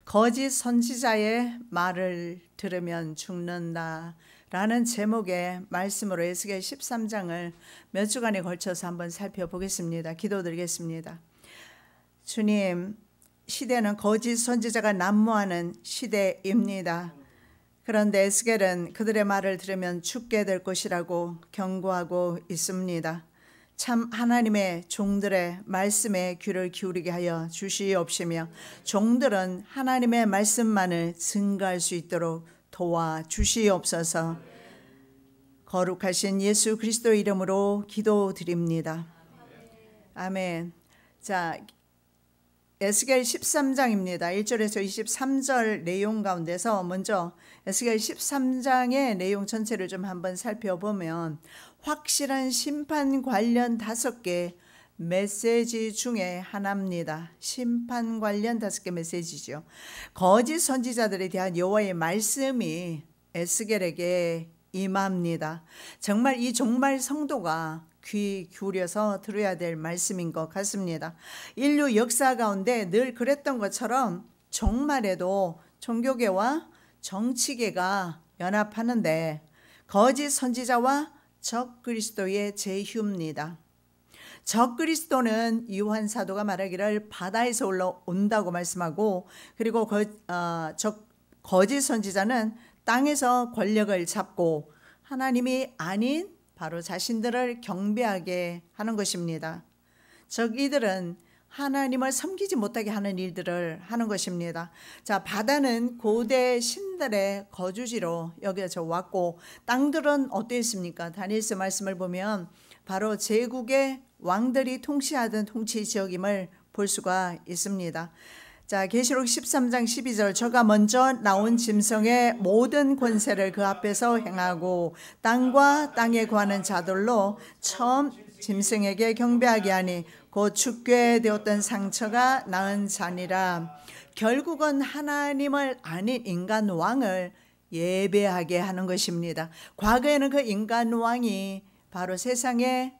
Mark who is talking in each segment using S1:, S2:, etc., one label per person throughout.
S1: 거짓 선지자의 말을 들으면 죽는다 라는 제목의 말씀으로 에스겔 13장을 몇 주간에 걸쳐서 한번 살펴보겠습니다. 기도드리겠습니다. 주님, 시대는 거짓 선지자가 난무하는 시대입니다. 그런데 에스겔은 그들의 말을 들으면 죽게 될 것이라고 경고하고 있습니다. 참 하나님의 종들의 말씀에 귀를 기울이게 하여 주시옵시며 종들은 하나님의 말씀만을 증거할 수 있도록 도와주시옵소서. 거룩하신 예수 그리스도의 이름으로 기도드립니다. 아멘. 자, 에스겔 13장입니다. 1절에서 23절 내용 가운데서 먼저 에스겔 13장의 내용 전체를 좀 한번 살펴보면 확실한 심판 관련 5개 메시지 중에 하나입니다. 심판 관련 5개 메시지죠. 거짓 선지자들에 대한 여호와의 말씀이 에스겔에게 임합니다. 정말 이 종말 성도가 귀 기울여서 들어야 될 말씀인 것 같습니다. 인류 역사 가운데 늘 그랬던 것처럼 종말에도 종교계와 정치계가 연합하는데 거짓 선지자와 적그리스도의 제휴입니다. 적그리스도는 요한 사도가 말하기를 바다에서 올라온다고 말씀하고, 그리고 거짓 선지자는 땅에서 권력을 잡고 하나님이 아닌 바로 자신들을 경배하게 하는 것입니다. 이들은 하나님을 섬기지 못하게 하는 일들을 하는 것입니다. 자, 바다는 고대 신들의 거주지로 여겨져 왔고, 땅들은 어땠습니까? 다니엘서 말씀을 보면 바로 제국의 왕들이 통치하던 통치 지역임을 볼 수가 있습니다. 자, 계시록 13장 12절 저가 먼저 나온 짐승의 모든 권세를 그 앞에서 행하고 땅과 땅에 거하는 자들로 처음 짐승에게 경배하게 하니 곧 죽게 되었던 상처가 나은 자니라. 결국은 하나님을 아닌 인간 왕을 예배하게 하는 것입니다. 과거에는 그 인간 왕이 바로 세상의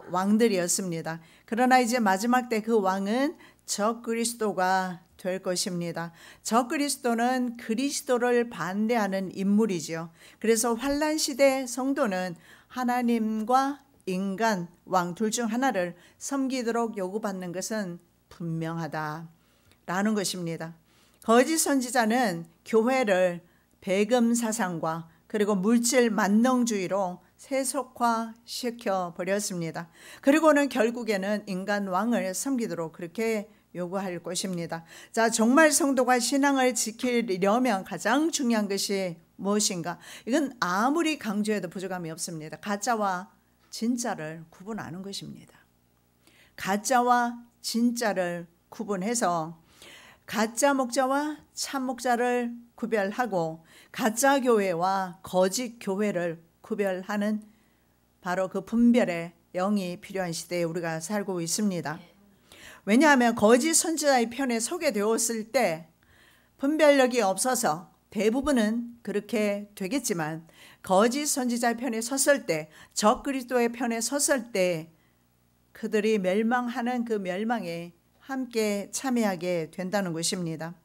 S1: 왕들이었습니다. 그러나 이제 마지막 때 그 왕은 적그리스도가 될 것입니다. 적그리스도는 그리스도를 반대하는 인물이죠. 그래서 환란 시대 성도는 하나님과 인간 왕 둘 중 하나를 섬기도록 요구받는 것은 분명하다라는 것입니다. 거짓 선지자는 교회를 배금 사상과 그리고 물질 만능주의로 세속화시켜 버렸습니다. 그리고는 결국에는 인간 왕을 섬기도록 그렇게 요구할 것입니다. 자, 정말 성도가 신앙을 지키려면 가장 중요한 것이 무엇인가? 이건 아무리 강조해도 부족함이 없습니다. 가짜와 진짜를 구분하는 것입니다. 가짜와 진짜를 구분해서 가짜 목자와 참 목자를 구별하고 가짜 교회와 거짓 교회를 구별하는 바로 그 분별의 영이 필요한 시대에 우리가 살고 있습니다. 왜냐하면 거짓 선지자의 편에 서게 되었을 때 분별력이 없어서 대부분은 그렇게 되겠지만 거짓 선지자의 편에 섰을 때, 적그리스도의 편에 섰을 때 그들이 멸망하는 그 멸망에 함께 참여하게 된다는 것입니다.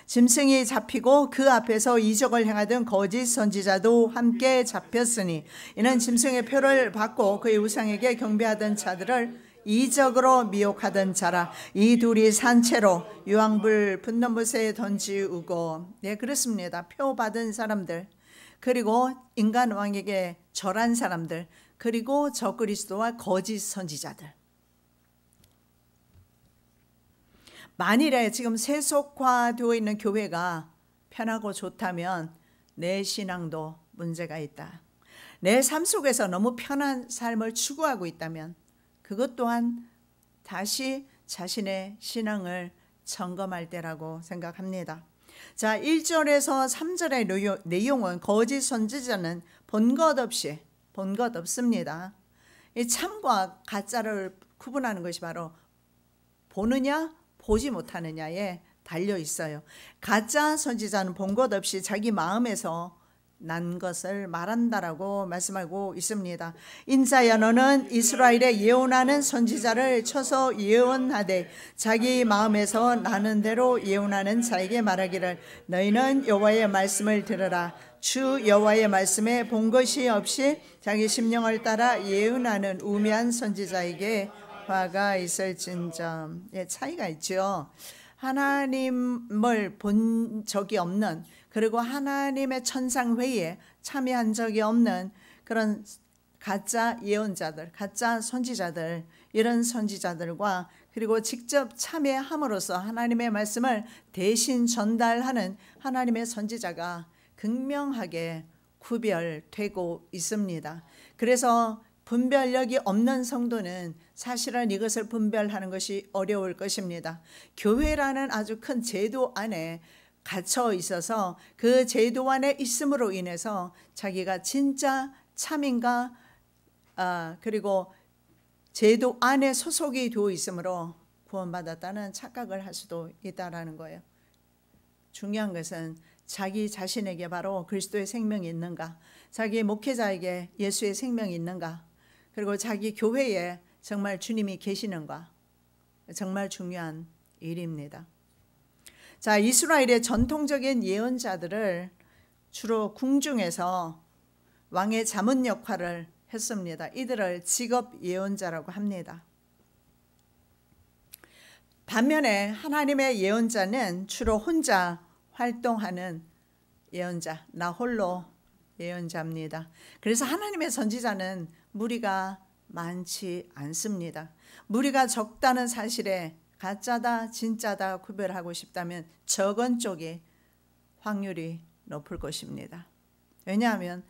S1: 짐승이 잡히고 그 앞에서 이적을 행하던 거짓 선지자도 함께 잡혔으니 이는 짐승의 표를 받고 그의 우상에게 경배하던 자들을 이적으로 미혹하던 자라. 이 둘이 산채로 유황불 붙는 곳에 던지우고, 네, 그렇습니다. 표 받은 사람들, 그리고 인간 왕에게 절한 사람들, 그리고 적그리스도와 거짓 선지자들. 만일에 지금 세속화되어 있는 교회가 편하고 좋다면 내 신앙도 문제가 있다. 내 삶 속에서 너무 편한 삶을 추구하고 있다면 그것 또한 다시 자신의 신앙을 점검할 때라고 생각합니다. 자, 1절에서 3절의 내용은 거짓 선지자는 본 것 없습니다. 이 참과 가짜를 구분하는 것이 바로 보느냐 보지 못하느냐에 달려 있어요. 가짜 선지자는 본 것 없이 자기 마음에서 난 것을 말한다라고 말씀하고 있습니다. 인자야 너는 이스라엘에 예언하는 선지자를 쳐서 예언하되 자기 마음에서 나는 대로 예언하는 자에게 말하기를 너희는 여호와의 말씀을 들으라. 주 여호와의 말씀에 본 것이 없이 자기 심령을 따라 예언하는 우매한 선지자에게 화가 있을진저. 차이가 있죠. 하나님을 본 적이 없는, 그리고 하나님의 천상회의에 참여한 적이 없는 그런 가짜 예언자들, 가짜 선지자들, 이런 선지자들과 그리고 직접 참여함으로써 하나님의 말씀을 대신 전달하는 하나님의 선지자가 극명하게 구별되고 있습니다. 그래서 분별력이 없는 성도는 사실은 이것을 분별하는 것이 어려울 것입니다. 교회라는 아주 큰 제도 안에 갇혀 있어서 그 제도 안에 있음으로 인해서 자기가 진짜 참인가, 그리고 제도 안에 소속이 되어 있으므로 구원받았다는 착각을 할 수도 있다라는 거예요. 중요한 것은 자기 자신에게 바로 그리스도의 생명이 있는가, 자기 목회자에게 예수의 생명이 있는가, 그리고 자기 교회에 정말 주님이 계시는가, 정말 중요한 일입니다. 자, 이스라엘의 전통적인 예언자들을 주로 궁중에서 왕의 자문 역할을 했습니다. 이들을 직업 예언자라고 합니다. 반면에 하나님의 예언자는 주로 혼자 활동하는 예언자, 나 홀로 예언자입니다. 그래서 하나님의 선지자는 무리가 많지 않습니다. 무리가 적다는 사실에 가짜다 진짜다 구별하고 싶다면 적은 쪽이 확률이 높을 것입니다. 왜냐하면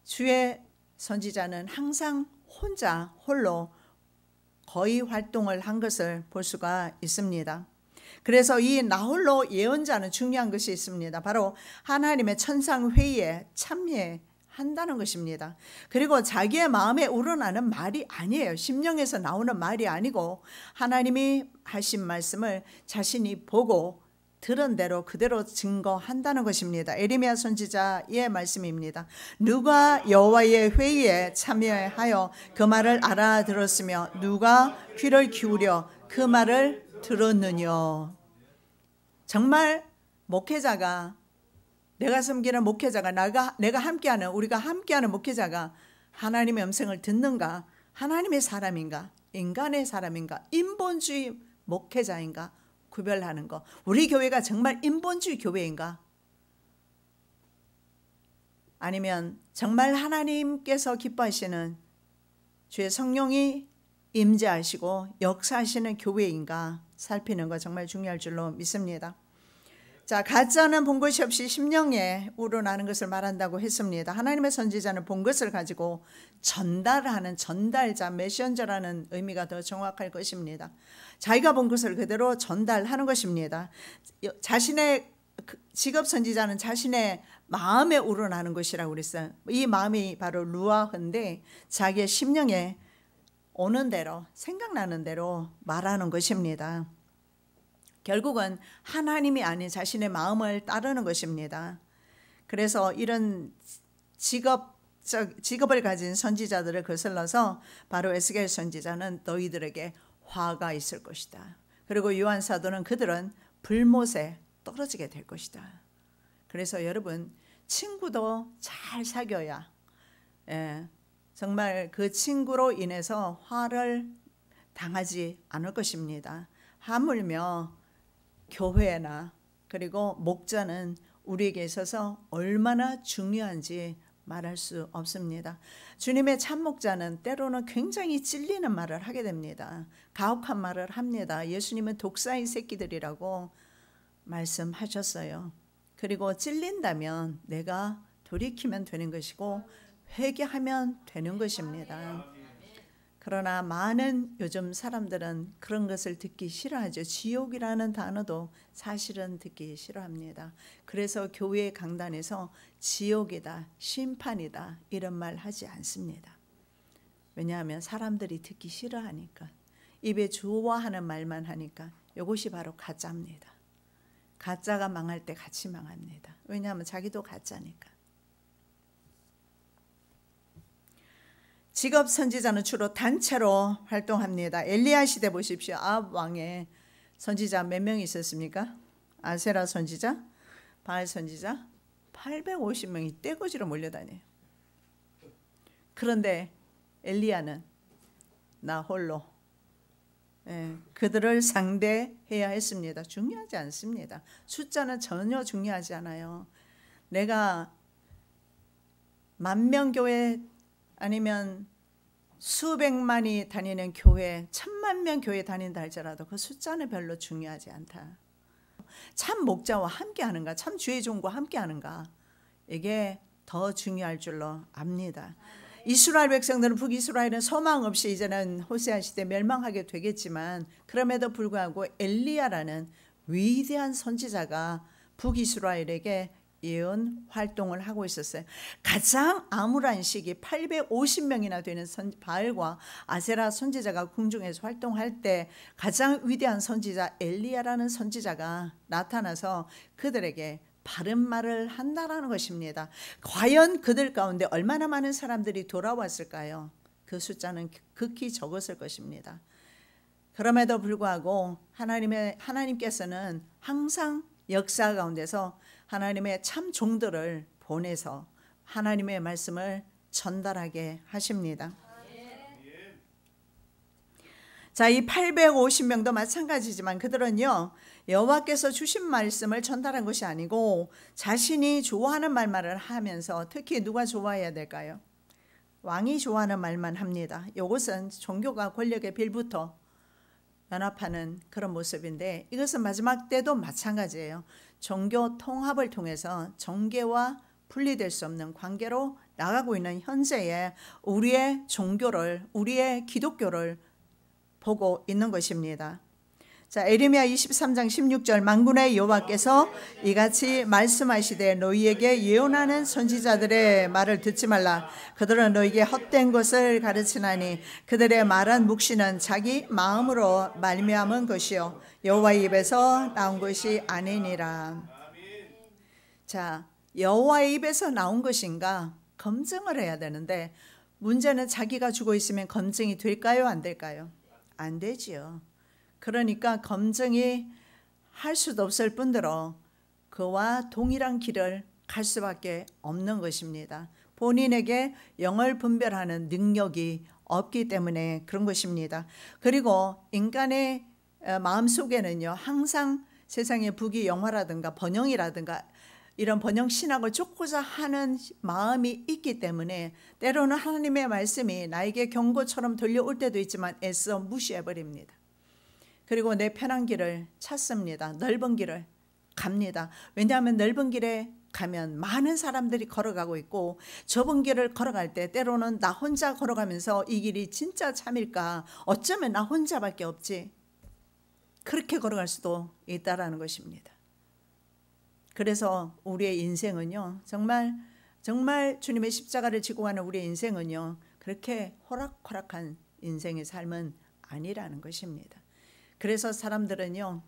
S1: 주의 선지자는 항상 혼자 홀로 거의 활동을 한 것을 볼 수가 있습니다. 그래서 이 나홀로 예언자는 중요한 것이 있습니다. 바로 하나님의 천상회의에 참여한다는 것입니다. 그리고 자기의 마음에 우러나는 말이 아니에요. 심령에서 나오는 말이 아니고 하나님이 하신 말씀을 자신이 보고 들은 대로 그대로 증거한다는 것입니다. 에레미야 선지자의 말씀입니다. 누가 여호와의 회의에 참여하여 그 말을 알아들었으며 누가 귀를 기울여 그 말을 들었느냐. 정말 목회자가, 내가 섬기는 목회자가, 내가 함께하는, 우리가 함께하는 목회자가 하나님의 음성을 듣는가? 하나님의 사람인가? 인간의 사람인가? 인본주의 목회자인가? 구별하는 것. 우리 교회가 정말 인본주의 교회인가? 아니면 정말 하나님께서 기뻐하시는 주의 성령이 임재하시고 역사하시는 교회인가 살피는 거 정말 중요할 줄로 믿습니다. 자, 가짜는 본 것이 없이 심령에 우러나는 것을 말한다고 했습니다. 하나님의 선지자는 본 것을 가지고 전달하는 전달자, 메신저라는 의미가 더 정확할 것입니다. 자기가 본 것을 그대로 전달하는 것입니다. 자신의 직업 선지자는 자신의 마음에 우러나는 것이라고 그랬어요. 이 마음이 바로 루아흐인데 자기의 심령에 오는 대로, 생각나는 대로 말하는 것입니다. 결국은 하나님이 아닌 자신의 마음을 따르는 것입니다. 그래서 이런 직업을 가진 선지자들을 거슬러서 바로 에스겔 선지자는 너희들에게 화가 있을 것이다. 그리고 요한 사도는 그들은 불못에 떨어지게 될 것이다. 그래서 여러분, 친구도 잘 사귀어야, 정말 그 친구로 인해서 화를 당하지 않을 것입니다. 하물며 교회나 그리고 목자는 우리에게 있어서 얼마나 중요한지 말할 수 없습니다. 주님의 참목자는 때로는 굉장히 찔리는 말을 하게 됩니다. 가혹한 말을 합니다. 예수님은 독사의 새끼들이라고 말씀하셨어요. 그리고 찔린다면 내가 돌이키면 되는 것이고 회개하면 되는 것입니다. 그러나 많은 요즘 사람들은 그런 것을 듣기 싫어하죠. 지옥이라는 단어도 사실은 듣기 싫어합니다. 그래서 교회 강단에서 지옥이다, 심판이다 이런 말 하지 않습니다. 왜냐하면 사람들이 듣기 싫어하니까, 입에 좋아하는 말만 하니까. 이것이 바로 가짜입니다. 가짜가 망할 때 같이 망합니다. 왜냐하면 자기도 가짜니까. 직업 선지자는 주로 단체로 활동합니다. 엘리야 시대 보십시오. 아합 왕의 선지자 몇 명 있었습니까? 아세라 선지자, 바알 선지자 850명이 떼거지로 몰려다녀요. 그런데 엘리야는 나 홀로 그들을 상대해야 했습니다. 중요하지 않습니다. 숫자는 전혀 중요하지 않아요. 내가 10,000명 교회 아니면 수백만이 다니는 교회, 10,000,000명 교회 다닌다 할지라도 그 숫자는 별로 중요하지 않다. 참 목자와 함께하는가, 참 주의 종과 함께하는가, 이게 더 중요할 줄로 압니다. 이스라엘 백성들은, 북이스라엘은 소망 없이 이제는 호세아 시대 멸망하게 되겠지만, 그럼에도 불구하고 엘리야라는 위대한 선지자가 북이스라엘에게 예언 활동을 하고 있었어요. 가장 암울한 시기 850명이나 되는 바알과 아세라 선지자가 궁중에서 활동할 때 가장 위대한 선지자 엘리야라는 선지자가 나타나서 그들에게 바른 말을 한다라는 것입니다. 과연 그들 가운데 얼마나 많은 사람들이 돌아왔을까요? 그 숫자는 극히 적었을 것입니다. 그럼에도 불구하고 하나님께서는 항상 역사 가운데서 하나님의 참 종들을 보내서 하나님의 말씀을 전달하게 하십니다. 자, 이 850명도 마찬가지지만 그들은요, 여호와께서 주신 말씀을 전달한 것이 아니고 자신이 좋아하는 말만을 하면서, 특히 누가 좋아해야 될까요? 왕이 좋아하는 말만 합니다. 이것은 종교가 권력의 빌부터 연합하는 그런 모습인데, 이것은 마지막 때도 마찬가지예요. 종교 통합을 통해서 정계와 분리될 수 없는 관계로 나가고 있는 현재의 우리의 종교를, 우리의 기독교를 보고 있는 것입니다. 자, 에레미야 23장 16절, 만군의 여호와께서 이같이 말씀하시되 너희에게 예언하는 선지자들의 말을 듣지 말라. 그들은 너희에게 헛된 것을 가르치나니 그들의 말한 묵시는 자기 마음으로 말미암은 것이요 여호와의 입에서 나온 것이 아니니라. 자, 여호와의 입에서 나온 것인가 검증을 해야 되는데, 문제는 자기가 주고 있으면 검증이 될까요, 안 될까요? 안 되지요. 그러니까 검증이 할 수도 없을 뿐더러 그와 동일한 길을 갈 수밖에 없는 것입니다. 본인에게 영을 분별하는 능력이 없기 때문에 그런 것입니다. 그리고 인간의 마음속에는요, 항상 세상의 부귀 영화라든가 번영이라든가 이런 번영 신학을 쫓고자 하는 마음이 있기 때문에 때로는 하나님의 말씀이 나에게 경고처럼 들려올 때도 있지만 애써 무시해버립니다. 그리고 내 편한 길을 찾습니다. 넓은 길을 갑니다. 왜냐하면 넓은 길에 가면 많은 사람들이 걸어가고 있고, 좁은 길을 걸어갈 때 때로는 나 혼자 걸어가면서 이 길이 진짜 참일까, 어쩌면 나 혼자밖에 없지, 그렇게 걸어갈 수도 있다라는 것입니다. 그래서 우리의 인생은요, 정말 주님의 십자가를 지고 가는 우리의 인생은요, 그렇게 호락호락한 인생의 삶은 아니라는 것입니다. 그래서 사람들은요,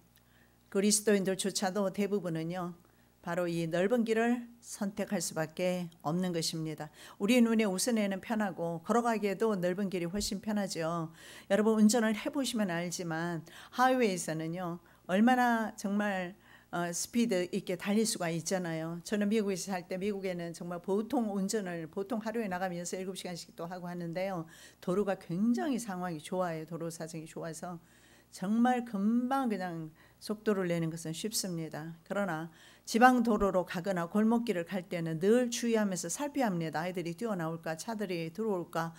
S1: 그리스도인들조차도 대부분은요, 바로 이 넓은 길을 선택할 수밖에 없는 것입니다. 우리 눈에 우선에는 편하고 걸어가기에도 넓은 길이 훨씬 편하죠. 여러분 운전을 해보시면 알지만 하이웨이에서는요, 얼마나 정말 스피드 있게 달릴 수가 있잖아요. 저는 미국에서 살 때, 미국에는 정말 보통 하루에 나가면 6-7시간씩도 하고 하는데요, 도로가 굉장히 상황이 좋아요. 도로 사정이 좋아서 정말 금방 그냥 속도를 내는 것은 쉽습니다. 그러나 지방 도로로 가거나 골목길을 갈 때는 늘 주의하면서 살펴야 합니다. 아이들이 뛰어나올까, 차들이 들어올까,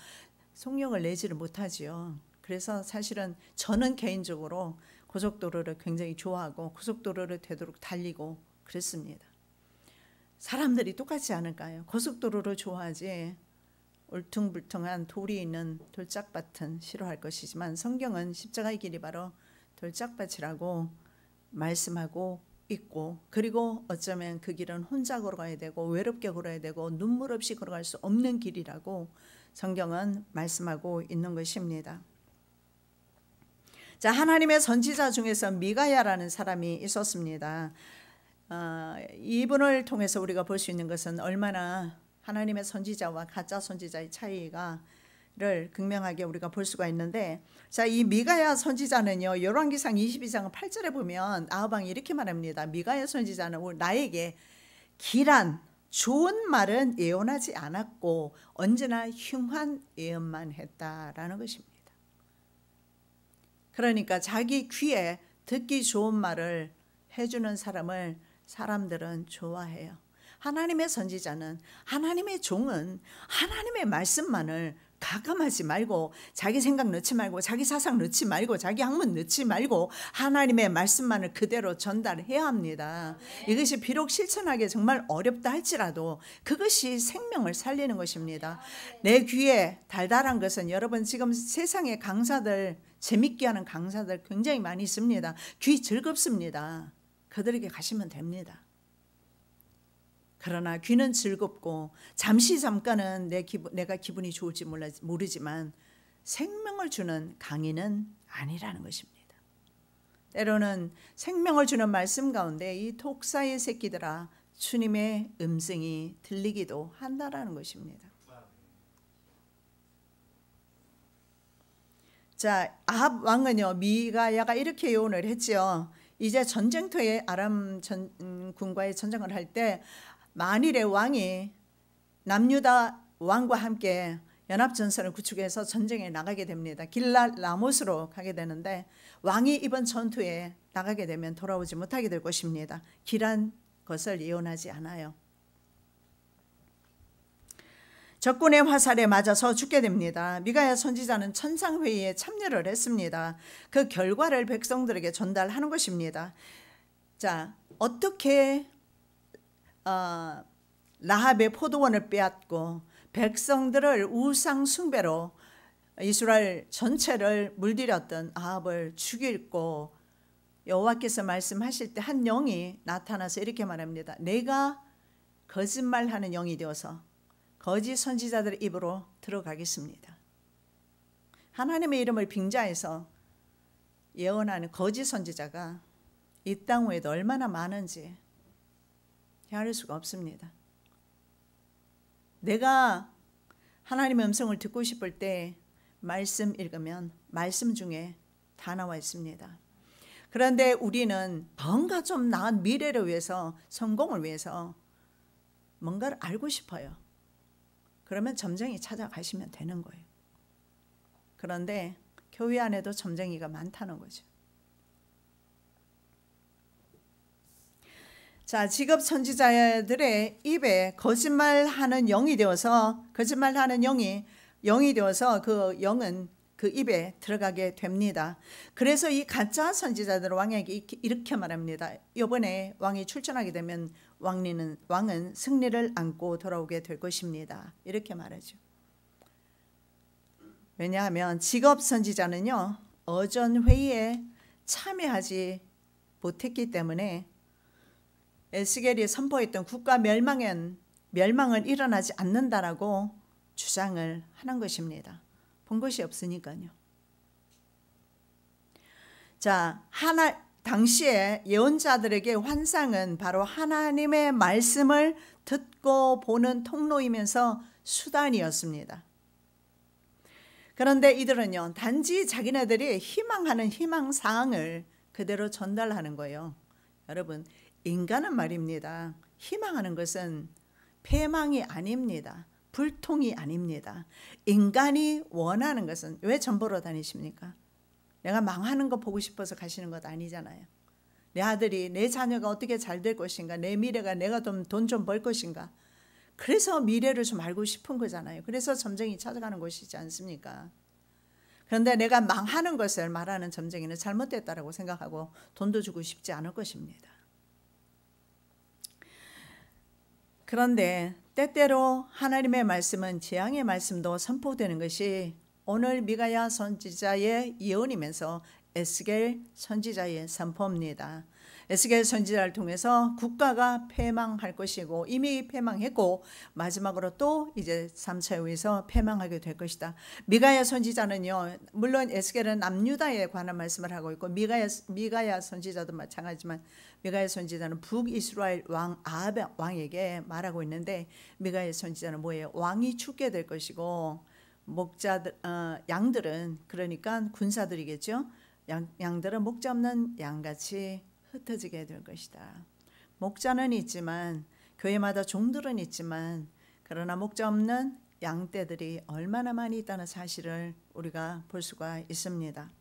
S1: 속력을 내지를 못하지요. 그래서 사실은 저는 개인적으로 고속도로를 굉장히 좋아하고 고속도로를 되도록 달리고 그랬습니다. 사람들이 똑같지 않을까요? 고속도로를 좋아하지 울퉁불퉁한 돌이 있는 돌짝밭은 싫어할 것이지만, 성경은 십자가의 길이 바로 돌짝밭이라고 말씀하고 있고, 그리고 어쩌면 그 길은 혼자 걸어가야 되고 외롭게 걸어야 되고 눈물 없이 걸어갈 수 없는 길이라고 성경은 말씀하고 있는 것입니다. 자, 하나님의 선지자 중에서 미가야라는 사람이 있었습니다. 이분을 통해서 우리가 볼 수 있는 것은 얼마나 하나님의 선지자와 가짜 선지자의 차이가 극명하게 우리가 볼 수가 있는데, 자, 이 미가야 선지자는요, 열왕기상 22장 8절에 보면 아합 왕이 이렇게 말합니다. 미가야 선지자는 나에게 길한 좋은 말은 예언하지 않았고 언제나 흉한 예언만 했다라는 것입니다. 그러니까 자기 귀에 듣기 좋은 말을 해주는 사람들은 좋아해요. 하나님의 선지자는, 하나님의 종은 하나님의 말씀만을 가감하지 말고, 자기 생각 넣지 말고, 자기 사상 넣지 말고, 자기 학문 넣지 말고 하나님의 말씀만을 그대로 전달해야 합니다. 이것이 비록 실천하기 정말 어렵다 할지라도 그것이 생명을 살리는 것입니다. 내 귀에 달달한 것은, 여러분 지금 세상에 강사들, 재밌게 하는 강사들 굉장히 많이 있습니다. 귀 즐겁습니다. 그들에게 가시면 됩니다. 그러나 귀는 즐겁고 잠깐은 내가 기분이 좋을지 모르지만 생명을 주는 강의는 아니라는 것입니다. 때로는 생명을 주는 말씀 가운데 이 독사의 새끼들아, 주님의 음성이 들리기도 한다라는 것입니다. 자, 아합 왕은요, 미가야가 이렇게 예언을 했지요. 이제 전쟁터에 아람 군과의 전쟁을 할 때 만일의 왕이 남유다 왕과 함께 연합전선을 구축해서 전쟁에 나가게 됩니다. 길랏 라못으로 가게 되는데, 왕이 이번 전투에 나가게 되면 돌아오지 못하게 될 것입니다. 길한 것을 예언하지 않아요. 적군의 화살에 맞아서 죽게 됩니다. 미가야 선지자는 천상회의에 참여를 했습니다. 그 결과를 백성들에게 전달하는 것입니다. 자, 어떻게 라합의 포도원을 빼앗고 백성들을 우상 숭배로 이스라엘 전체를 물들였던 아합을 죽이고, 여호와께서 말씀하실 때 한 영이 나타나서 이렇게 말합니다. 내가 거짓말하는 영이 되어서 거짓 선지자들의 입으로 들어가겠습니다. 하나님의 이름을 빙자해서 예언하는 거짓 선지자가 이 땅 위에도 얼마나 많은지 헤아릴 수가 없습니다. 내가 하나님의 음성을 듣고 싶을 때 말씀 읽으면 말씀 중에 다 나와 있습니다. 그런데 우리는 뭔가 좀 나은 미래를 위해서, 성공을 위해서 뭔가를 알고 싶어요. 그러면 점쟁이 찾아가시면 되는 거예요. 그런데 교회 안에도 점쟁이가 많다는 거죠. 자, 직업 선지자들의 입에 거짓말하는 영이 되어서, 그 영은 그 입에 들어가게 됩니다. 그래서 이 가짜 선지자들 왕에게 이렇게 말합니다. 이번에 왕이 출전하게 되면 왕은 승리를 안고 돌아오게 될 것입니다. 이렇게 말하죠. 왜냐하면 직업 선지자는요, 어전 회의에 참여하지 못했기 때문에 에스겔이 선포했던 국가 멸망은 일어나지 않는다라고 주장을 하는 것입니다. 본 것이 없으니까요. 자, 당시에 예언자들에게 환상은 바로 하나님의 말씀을 듣고 보는 통로이면서 수단이었습니다. 그런데 이들은요, 단지 자기네들이 희망하는 희망사항을 그대로 전달하는 거예요. 여러분, 인간은 말입니다. 희망하는 것은 패망이 아닙니다. 불통이 아닙니다. 인간이 원하는 것은, 왜 전보러 다니십니까? 내가 망하는 거 보고 싶어서 가시는 것 아니잖아요. 내 아들이, 내 자녀가 어떻게 잘 될 것인가, 내 미래가, 내가 돈 좀 벌 것인가. 그래서 미래를 좀 알고 싶은 거잖아요. 그래서 점쟁이 찾아가는 것이지 않습니까? 그런데 내가 망하는 것을 말하는 점쟁이는 잘못됐다라고 생각하고 돈도 주고 싶지 않을 것입니다. 그런데 때때로 하나님의 말씀은, 재앙의 말씀도 선포되는 것이 오늘 미가야 선지자의 예언이면서 에스겔 선지자의 선포입니다. 에스겔 선지자를 통해서 국가가 패망할 것이고, 이미 패망했고 마지막으로 또 이제 3차 후에서 패망하게 될 것이다. 미가야 선지자는요, 물론 에스겔은 남유다에 관한 말씀을 하고 있고, 미가야 선지자도 마찬가지지만 미가야 선지자는 북이스라엘 왕 아합 왕에게 말하고 있는데, 미가야 선지자는 뭐예요? 왕이 죽게 될 것이고 목자들 양들은 그러니까 군사들이겠죠. 양들은 목자 없는 양같이 흩어지게 될 것이다. 목자는 있지만 교회마다 종들은 있지만 그러나 목자 없는 양떼들이 얼마나 많이 있다는 사실을 우리가 볼 수가 있습니다.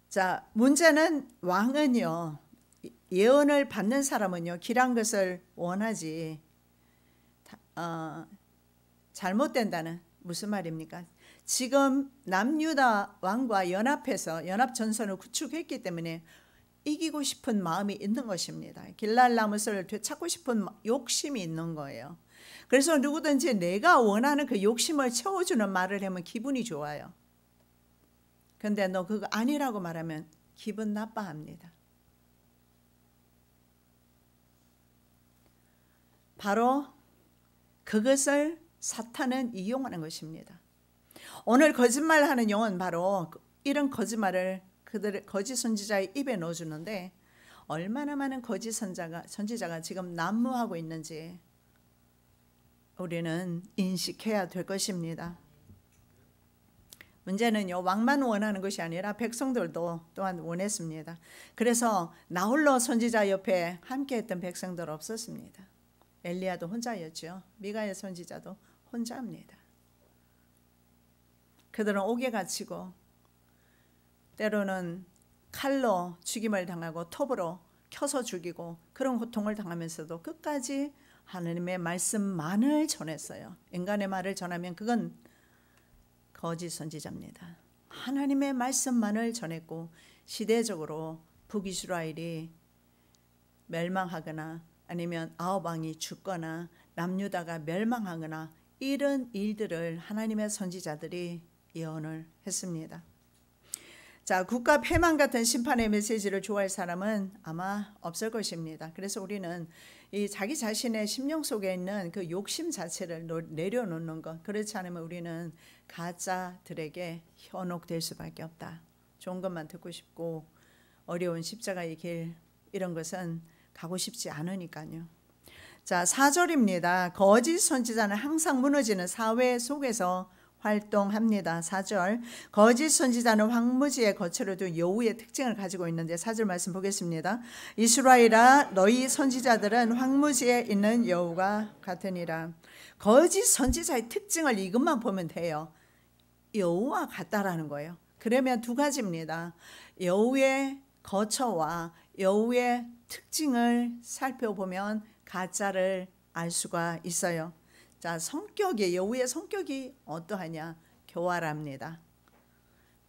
S1: 자, 문제는 왕은요, 예언을 받는 사람은요, 길한 것을 원하지 잘못된다는 무슨 말입니까? 지금 남유다 왕과 연합해서 연합전선을 구축했기 때문에 이기고 싶은 마음이 있는 것입니다. 길랄 나무를 되찾고 싶은 욕심이 있는 거예요. 그래서 누구든지 내가 원하는 그 욕심을 채워주는 말을 하면 기분이 좋아요. 근데 너 그거 아니라고 말하면 기분 나빠합니다. 바로 그것을 사탄은 이용하는 것입니다. 오늘 거짓말하는 영은 바로 이런 거짓말을 그들의 거짓 선지자의 입에 넣어주는데 얼마나 많은 거짓 선지자가 지금 난무하고 있는지 우리는 인식해야 될 것입니다. 문제는요, 왕만 원하는 것이 아니라 백성들도 또한 원했습니다. 그래서 나홀로 선지자 옆에 함께했던 백성들 없었습니다. 엘리야도 혼자였죠. 미가야 선지자도 혼자입니다. 그들은 옥에 갇히고 때로는 칼로 죽임을 당하고 톱으로 켜서 죽이고 그런 고통을 당하면서도 끝까지 하나님의 말씀만을 전했어요. 인간의 말을 전하면 그건 거짓 선지자입니다. 하나님의 말씀만을 전했고 시대적으로 북이스라엘이 멸망하거나 아니면 아홉 왕이 죽거나 남유다가 멸망하거나 이런 일들을 하나님의 선지자들이 예언을 했습니다. 자, 국가 패망 같은 심판의 메시지를 좋아할 사람은 아마 없을 것입니다. 그래서 우리는 이 자기 자신의 심령 속에 있는 그 욕심 자체를 내려놓는 것, 그렇지 않으면 우리는 가짜들에게 현혹될 수밖에 없다. 좋은 것만 듣고 싶고 어려운 십자가의 길 이런 것은 가고 싶지 않으니까요. 자, 4절입니다. 거짓 선지자는 항상 무너지는 사회 속에서 활동합니다. 4절, 거짓 선지자는 황무지에 거처를 둔 여우의 특징을 가지고 있는데 4절 말씀 보겠습니다. 이스라엘아, 너희 선지자들은 황무지에 있는 여우가 같으니라. 거짓 선지자의 특징을 이것만 보면 돼요. 여우와 같다라는 거예요. 그러면 두 가지입니다. 여우의 거처와 여우의 특징을 살펴보면 가짜를 알 수가 있어요. 자, 성격이, 여우의 성격이 어떠하냐? 교활합니다.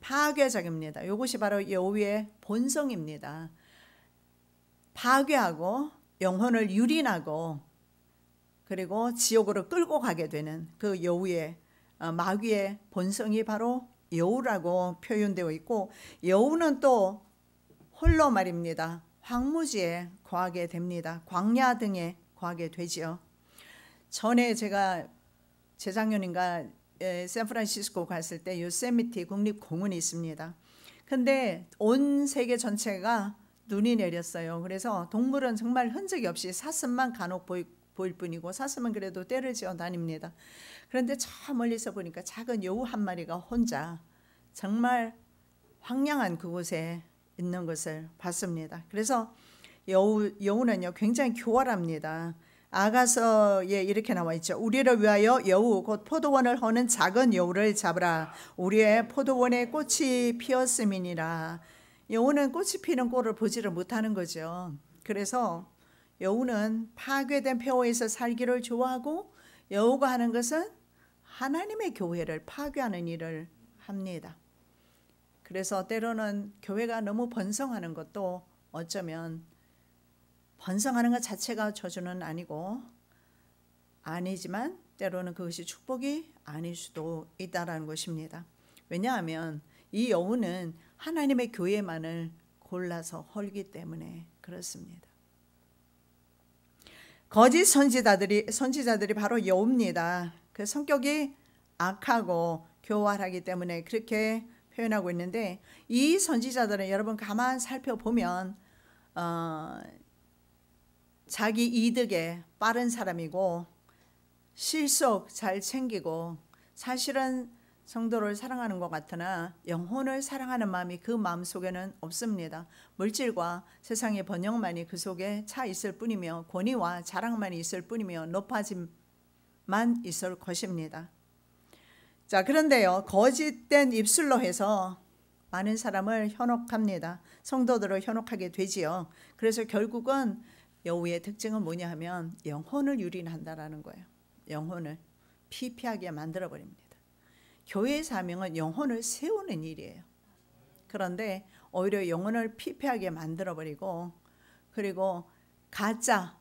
S1: 파괴적입니다. 이것이 바로 여우의 본성입니다. 파괴하고 영혼을 유린하고 그리고 지옥으로 끌고 가게 되는 그 여우의 마귀의 본성이 바로 여우라고 표현되어 있고, 여우는 또 홀로 말입니다. 황무지에 거하게 됩니다. 광야 등에 거하게 되지요. 전에 제가 재작년인가 샌프란시스코 갔을 때 요세미티 국립공원이 있습니다. 근데 온 세계 전체가 눈이 내렸어요. 그래서 동물은 정말 흔적이 없이 사슴만 간혹 보일 뿐이고, 사슴은 그래도 떼를 지어 다닙니다. 그런데 저 멀리서 보니까 작은 여우 한 마리가 혼자 정말 황량한 그곳에 있는 것을 봤습니다. 그래서 여우는요 굉장히 교활합니다. 아가서에 이렇게 나와 있죠. 우리를 위하여 여우 곧 포도원을 허는 작은 여우를 잡으라. 우리의 포도원에 꽃이 피었음이니라. 여우는 꽃이 피는 꼴을 보지를 못하는 거죠. 그래서 여우는 파괴된 폐허에서 살기를 좋아하고, 여우가 하는 것은 하나님의 교회를 파괴하는 일을 합니다. 그래서 때로는 교회가 너무 번성하는 것도 어쩌면 번성하는 것 자체가 저주는 아니지만 때로는 그것이 축복이 아닐 수도 있다는 것입니다. 왜냐하면 이 여우는 하나님의 교회만을 골라서 헐기 때문에 그렇습니다. 거짓 선지자들이 바로 여우입니다. 그 성격이 악하고 교활하기 때문에 그렇게 표현하고 있는데, 이 선지자들은 여러분 가만 살펴보면 자기 이득에 빠른 사람이고 실속 잘 챙기고 사실은 성도를 사랑하는 것 같으나 영혼을 사랑하는 마음이 그 마음 속에는 없습니다. 물질과 세상의 번영만이 그 속에 차 있을 뿐이며 권위와 자랑만이 있을 뿐이며 높아짐만 있을 것입니다. 자, 그런데요, 거짓된 입술로 해서 많은 사람을 현혹합니다. 성도들을 현혹하게 되지요. 그래서 결국은 여우의 특징은 뭐냐 하면 영혼을 유린한다라는 거예요. 영혼을 피폐하게 만들어 버립니다. 교회의 사명은 영혼을 세우는 일이에요. 그런데 오히려 영혼을 피폐하게 만들어 버리고, 그리고 가짜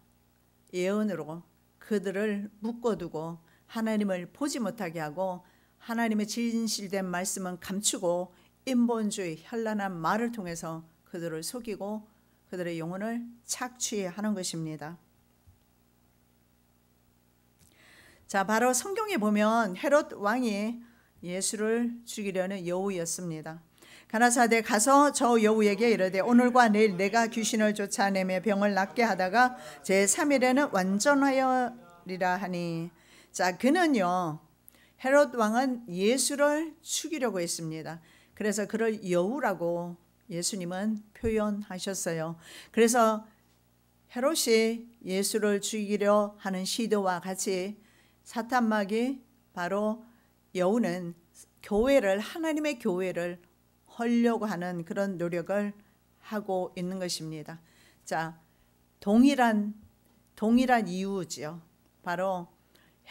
S1: 예언으로 그들을 묶어두고 하나님을 보지 못하게 하고, 하나님의 진실된 말씀은 감추고 인본주의 현란한 말을 통해서 그들을 속이고 그들의 영혼을 착취하는 것입니다. 자, 바로 성경에 보면 헤롯 왕이 예수를 죽이려는 여우였습니다. 가나사대 가서 저 여우에게 이르되 오늘과 내일 내가 귀신을 쫓아내며 병을 낫게 하다가 제3일에는 완전하여리라 하니. 자, 그는요, 헤롯 왕은 예수를 죽이려고 했습니다. 그래서 그를 여우라고 예수님은 표현하셨어요. 그래서 헤롯이 예수를 죽이려 하는 시도와 같이 사탄막이 바로 여우는 교회를, 하나님의 교회를 헐려고 하는 그런 노력을 하고 있는 것입니다. 자, 동일한 이유죠. 바로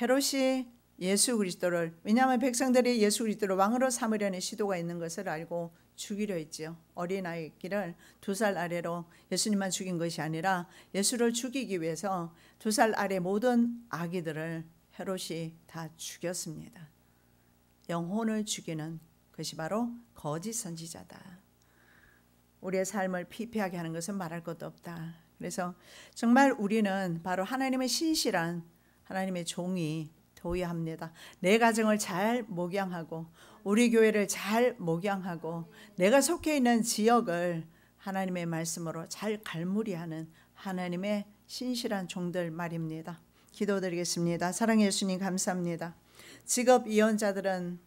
S1: 헤롯이 예수 그리스도를, 왜냐하면 백성들이 예수 그리스도를 왕으로 삼으려는 시도가 있는 것을 알고 죽이려 했지요. 어린아이를 2살 아래로 예수님만 죽인 것이 아니라 예수를 죽이기 위해서 2살 아래 모든 아기들을 헤롯이 다 죽였습니다. 영혼을 죽이는 것이 바로 거짓 선지자다. 우리의 삶을 피폐하게 하는 것은 말할 것도 없다. 그래서 정말 우리는 바로 하나님의 신실한 하나님의 종이 되어야 합니다. 내 가정을 잘 목양하고 우리 교회를 잘 목양하고 내가 속해 있는 지역을 하나님의 말씀으로 잘 갈무리하는 하나님의 신실한 종들 말입니다. 기도드리겠습니다. 사랑의 예수님 감사합니다. 직업 이혼자들은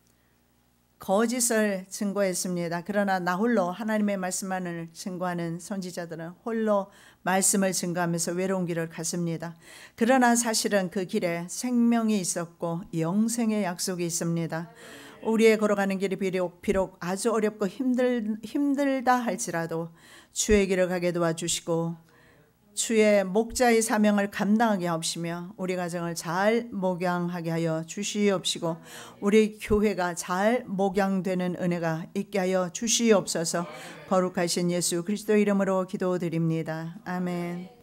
S1: 거짓을 증거했습니다. 그러나 나 홀로 하나님의 말씀만을 증거하는 선지자들은 홀로 말씀을 증거하면서 외로운 길을 갔습니다. 그러나 사실은 그 길에 생명이 있었고 영생의 약속이 있습니다. 우리의 걸어가는 길이 비록 아주 어렵고 힘들다 할지라도 주의 길을 가게 도와주시고 주의 목자의 사명을 감당하게 하옵시며 우리 가정을 잘 목양하게 하여 주시옵시고 우리 교회가 잘 목양되는 은혜가 있게 하여 주시옵소서. 거룩하신 예수 그리스도 이름으로 기도드립니다. 아멘.